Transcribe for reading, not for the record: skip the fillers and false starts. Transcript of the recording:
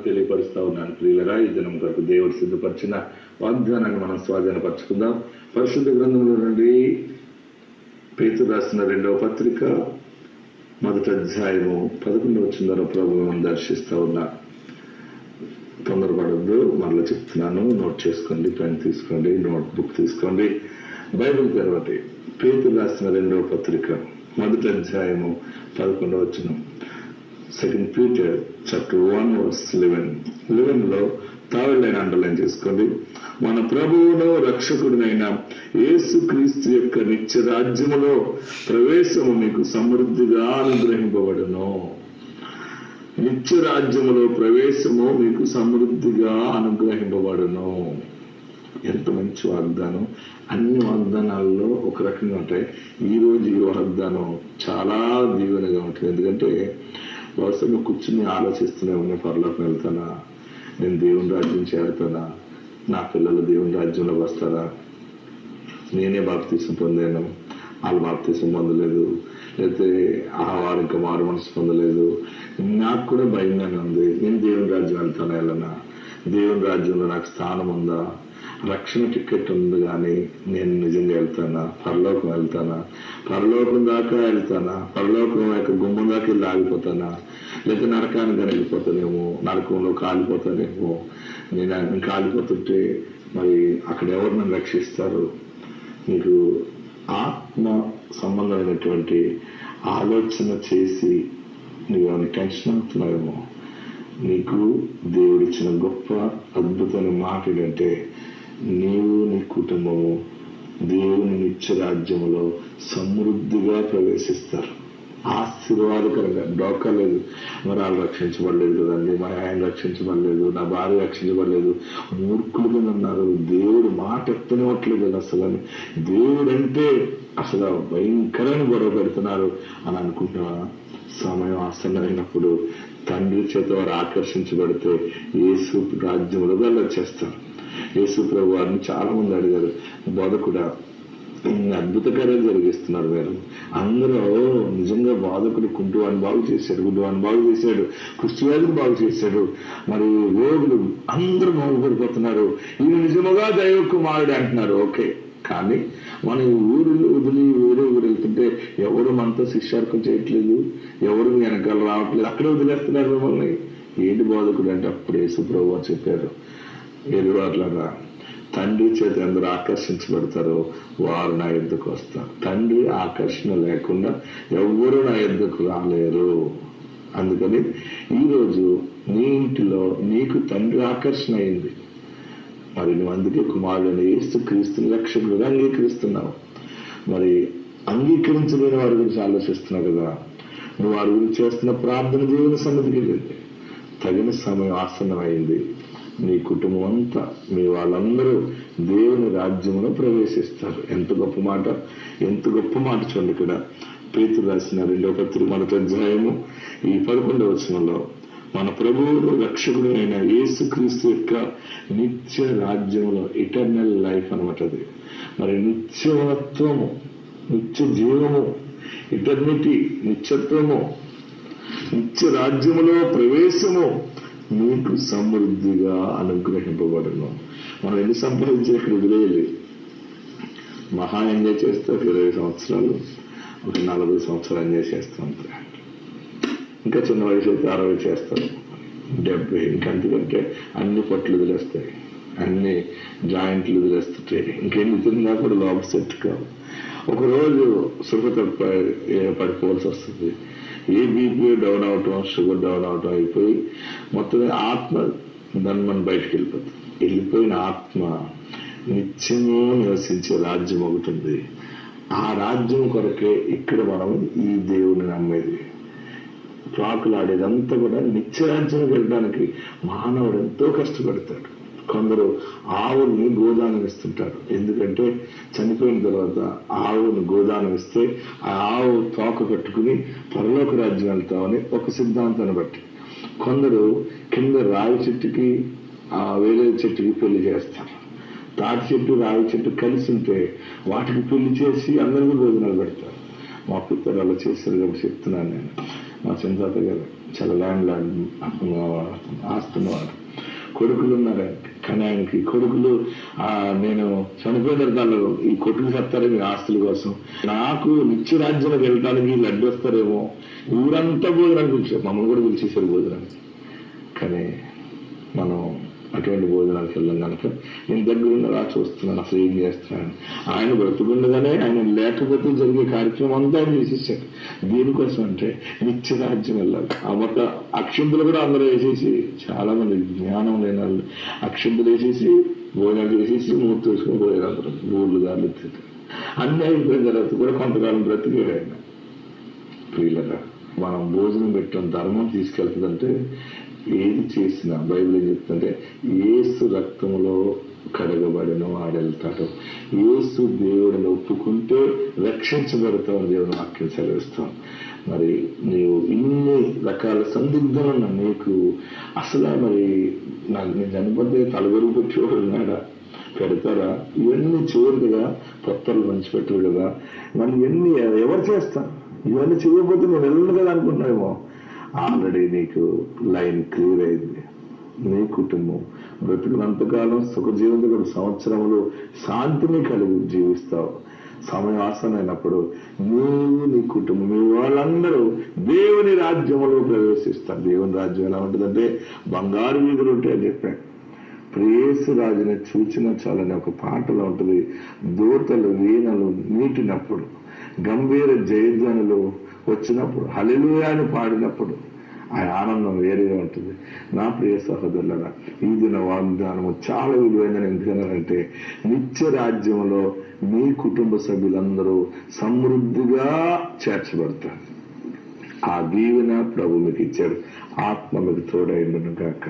తెలియపరుస్తా ఉన్నాను. ప్రియులరా, ఈ దినం కొరకు దేవుడు సిద్ధపరిచిన వాగ్దానాన్ని మనం స్వాధీనపరచుకుందాం. పరిశుద్ధ గ్రంథంలో నుండి పేతురు రాసిన 2వ పత్రిక 1వ అధ్యాయము 11వ వచనం ప్రభువు మనం దర్శిస్తా ఉన్నా. తొందరపడద్దు, మరలా చెప్తున్నాను. నోట్ చేసుకోండి, పెన్ తీసుకోండి, నోట్ బుక్ తీసుకోండి, బైబిల్ తెరవండి. పేతురు రాసిన 2వ పత్రిక 1వ అధ్యాయము 11వ వచనం. 2 Peter chapter 1 verse 11లో తావెళ్ళైన అండర్లైన్ చేసుకోండి. మన ప్రభువును రక్షకుడినైన యేసు క్రీస్తు యొక్క నిత్య రాజ్యములో ప్రవేశము మీకు సమృద్ధిగా అనుగ్రహింపబడును. నిత్య రాజ్యములో ప్రవేశము మీకు సమృద్ధిగా అనుగ్రహింపబడును. ఎంత మంచి వాగ్దానం. అన్ని వాగ్దానాల్లో ఒక రకంగా ఉంటాయి. ఈరోజు ఈ వాగ్దానం చాలా దీవెనగా ఉంటుంది. ఎందుకంటే బహుశా కూర్చుని ఆలోచిస్తూనే ఉన్నాయి, పరలోకం వెళ్తానా, నేను దేవుని రాజ్యం చేరుతానా, నా పిల్లలు దేవుని రాజ్యంలో వస్తారా, నేనే బాప్తీసం పొందాను, వాళ్ళు బాప్తీసం పొందలేదు, లేకపోతే వారు ఇంకా మారు మనసు పొందలేదు, నాకు కూడా భయంగానే ఉంది, నేను దేవుని రాజ్యం వెళ్తానా, వెళ్ళనా, దేవుని రాజ్యంలో నాకు స్థానం ఉందా, రక్షణ టికెట్ ఉంది కానీ నేను నిజంగా వెళ్తానా, పరలోకం వెళ్తానా, పరలోకం దాకా వెళ్తానా, పరలోకం యొక్క గుమ్మం దాకా వెళ్ళి ఆగిపోతానా, లేకపోతే నరకానికి వెళ్ళిపోతానేమో, నరకంలో కాలిపోతానేమో, నేను కాలిపోతుంటే మరి అక్కడ ఎవరు నన్ను రక్షిస్తారు? నీకు ఆత్మ సంబంధమైనటువంటి ఆలోచన చేసి నువ్వు టెన్షన్ అవుతున్నావేమో. నీకు దేవుడిచ్చిన గొప్ప అద్భుతమైన మాట ఏంటంటే, నీవు నీ కుటుంబము దేవుని నిత్య రాజ్యములో సమృద్ధిగా ప్రవేశిస్తారు. ఆశీర్వాదకరంగా. డోకా లేదు, మరి వాళ్ళు రక్షించబడలేదు కదండి, మా ఆయన రక్షించబడలేదు, నా భార్య రక్షించబడలేదు, మూర్ఖులు కింద ఉన్నారు, దేవుడు మాట ఎత్తనివ్వట్లేదు కదా అసలు, దేవుడు అంటే అసలు భయంకరమైన గొడవ పెడుతున్నారు అని అనుకుంటున్నా. సమయం ఆసన్నమైనప్పుడు తండ్రి చేత వారు ఆకర్షించబడితే యేసు రాజ్యంలో వెళ్ళొచ్చేస్తారు. యేసు ప్రభు వారిని చాలా మంది అడిగారు, బోధకుడా ఇన్ని అద్భుత కార్యాలు జరిగిస్తున్నారు మీరు, అందరూ నిజంగా బోధకుడు కుంటువాడిని బాగు చేశాడు, గుడ్డివాడిని బాగు చేశాడు, కుష్ఠవ్యాధిని బాగు చేశాడు, మరి రోగులు అందరూ బాగుపడిపోతున్నారు, ఈయన నిజముగా దైవ కుమారుడు అంటున్నారు. ఓకే, కానీ మనం ఊరిలో వదిలి వేరే ఊరు వెళ్తుంటే ఎవరు మనతో శిష్యార్కం చేయట్లేదు, ఎవరు వెనకాల రావట్లేదు, అక్కడే వదిలేస్తున్నారు మిమ్మల్ని. ఏంటి బోధకుడు అంటే అప్పుడు యేసు ప్రభువు చెప్పారు, ఎరువారులాగా తండ్రి చేత అందరూ ఆకర్షించబడతారో వారు నా యుద్ధకు వస్తారు. తండ్రి ఆకర్షణ లేకుండా ఎవ్వరూ నా యుద్ధకు రాలేరు. అందుకని ఈరోజు నీ ఇంటిలో నీకు తండ్రి ఆకర్షణ అయింది, మరి నువ్వు అందుకే కుమారుడైన యేసు క్రీస్తుని రక్షకుడుగా అంగీకరిస్తున్నావు. మరి అంగీకరించలేని వారి గురించి ఆలోచిస్తున్నావు కదా, నువ్వు వారి గురించి చేస్తున్న ప్రార్థన దేవుని సన్నిధికి వెళ్ళింది. తగిన సమయం ఆసన్నమైంది. నీ కుటుంబం అంతా, మీ వాళ్ళందరూ దేవుని రాజ్యంలో ప్రవేశిస్తారు. ఎంత గొప్ప మాట, ఎంత గొప్ప మాట చూడండి. ఇక్కడ పేతురు రాసిన 2వ పత్రిక 1వ అధ్యాయము 11వ వచనంలో మన ప్రభువును రక్షకుడు అయిన యేసు క్రీస్తు యొక్క నిత్య రాజ్యంలో, ఇటర్నల్ లైఫ్ అనమాట అది. మరి నిత్యత్వము, నిత్య జీవము, ఇటర్నిటీ, నిత్యత్వము, నిత్య రాజ్యములో ప్రవేశము మీకు సమృద్ధిగా అనుగ్రహింపబడను. మనం ఎన్ని సంపాదించి ఇక్కడ వదిలేయాలి. మహా ఎంజాయ్ చేస్తే 20 సంవత్సరాలు, ఒక 40 సంవత్సరాలు ఎంజాయ్ చేస్తూ ఉంటారు. ఇంకా చిన్న వయసు అయితే 60 చేస్తారు, 70. ఇంకంతకంటే అన్ని పట్లు వదిలేస్తాయి, అన్ని జాయింట్లు వదిలేస్తుంటాయి, ఇంకెన్ని తిన్నా కూడా లోపల సెట్ కావు. ఒకరోజు సుఖత పడిపోవాల్సి వస్తుంది. ఏ బీపీ డౌన్ అవటం, షుగర్ డౌన్ అవటం అయిపోయి మొత్తం ఆత్మ దాన్ని మనం బయటకు వెళ్ళిపోతుంది. వెళ్ళిపోయిన ఆత్మ నిత్యము నివసించే రాజ్యం ఒకటి ఉంది. ఆ రాజ్యం కొరకే ఇక్కడ మనం ఈ దేవుని నమ్మేది, ప్రాకులాడేదంతా కూడా నిత్యరాజ్యం వెళ్ళడానికి మానవుడు ఎంతో కష్టపడతాడు. కొందరు ఆవుని గోదానం ఇస్తుంటారు. ఎందుకంటే చనిపోయిన తర్వాత ఆవుని గోదానం ఇస్తే ఆ ఆవు తోక కట్టుకుని పరలోక రాజ్యం వెళ్తామని ఒక సిద్ధాంతాన్ని బట్టి. కొందరు కింద రావి చెట్టుకి వేరే చెట్టుకి పెళ్లి చేస్తారు. తాటి చెట్టు రావి చెట్టు కలిసి ఉంటే వాటికి పెళ్లి చేసి అందరికీ భోజనాలు పెడతారు. మా పిల్లలు అలా చేశారు కాబట్టి చెప్తున్నాను నేను. మా చింతాత గారు చాలా ల్యాండ్ ఆస్తున్నవాడు. కొడుకులు ఉన్నారు కానీ ఆయనకి కొడుకులు నేను చనిపోయిన వాళ్ళు ఈ కొట్టుకు చెప్తారు మీ ఆస్తుల కోసం, నాకు నిత్య రాజ్యంలోకి వెళ్ళడానికి వీళ్ళు అడ్డొస్తారేమో, ఊరంతా భోజనాలు పిలిచారు, మమ్మల్ని కూడా పిలిచేసారు భోజనానికి. కానీ మనం అటువంటి భోజనాలకు వెళ్ళాం కనుక నేను దగ్గరుండగా చూస్తున్నాను అసలు ఏం చేస్తున్నాను. ఆయన బ్రతుకుండగానే ఆయన లేకపోతే జరిగే కార్యక్రమం అంతా ఆయన చేసేసాడు. దేనికోసం అంటే నిత్య రాజ్యం వెళ్ళాలి. ఆ మొత్తం అక్షంతులు కూడా అందరూ వేసేసి, చాలా మంది జ్ఞానం లేని వాళ్ళు అక్షంతులు వేసేసి భోజనాలు చేసేసి మూర్తి వేసుకుని పోయారు. అందరూ ఊళ్ళు గారు అన్నీ అయిపోయిన తర్వాత కూడా కొంతకాలం బ్రతికారు ఆయన. ప్రియులరా, మనం భోజనం పెట్టడం ధర్మం తీసుకెళ్తుందంటే ఏది చేసినా బైబిల్ ఏం చెప్తుంటే యేసు రక్తంలో కడగబడిన వాడు వెళ్తాడు. యేసు దేవుడిని ఒప్పుకుంటే రక్షించబడతామని దేవుని వాక్యం సెలవిస్తాం. మరి నీవు ఇన్ని రకాల సందిగ్ధమైన నీకు అసలు మరి నాకు నేను చనిపోతే తలగొరుగు పెట్టేవాడు ఉన్నాడా, పెడతారా? ఇవన్నీ చివరి కదా, కొత్తలు మంచి పెట్టారు కదా, మనం ఇవన్నీ ఎవరు చేస్తాం? ఇవన్నీ చేయకపోతే నేను వెళ్ళను కదా అనుకుంటున్నామేమో. ఆల్రెడీ నీకు లైన్ క్లియర్ అయింది. నీ కుటుంబం బ్రతుకునంతకాలం సుఖజీవంతో కూడా సంవత్సరములు శాంతిని కలిగి జీవిస్తావు. సమయం ఆసనైనప్పుడు నీవు నీ కుటుంబం మీ వాళ్ళందరూ దేవుని రాజ్యంలో ప్రవేశిస్తారు. దేవుని రాజ్యం ఎలా ఉంటుందంటే బంగారు వీధులు ఉంటాయని చెప్పాను. ప్రేసు రాజుని చూచిన చాలని ఒక పాటలో ఉంటుంది. దూతలు వీణలు నీటినప్పుడు, గంభీర జయధ్వనులు వచ్చినప్పుడు, హల్లెలూయా అని పాడినప్పుడు ఆ ఆనందం వేరేగా ఉంటుంది. నా ప్రియ సహోదరులారా, ఈ దిన వాగ్దానము చాలా విలువైందని ఎందుకన్నారంటే నిత్య రాజ్యంలో మీ కుటుంబ సభ్యులందరూ సమృద్ధిగా చేర్చబడతారు. ఆ దీవెన ప్రభు మీకు ఇచ్చారు. ఆత్మ మీకు తోడైండును గాక.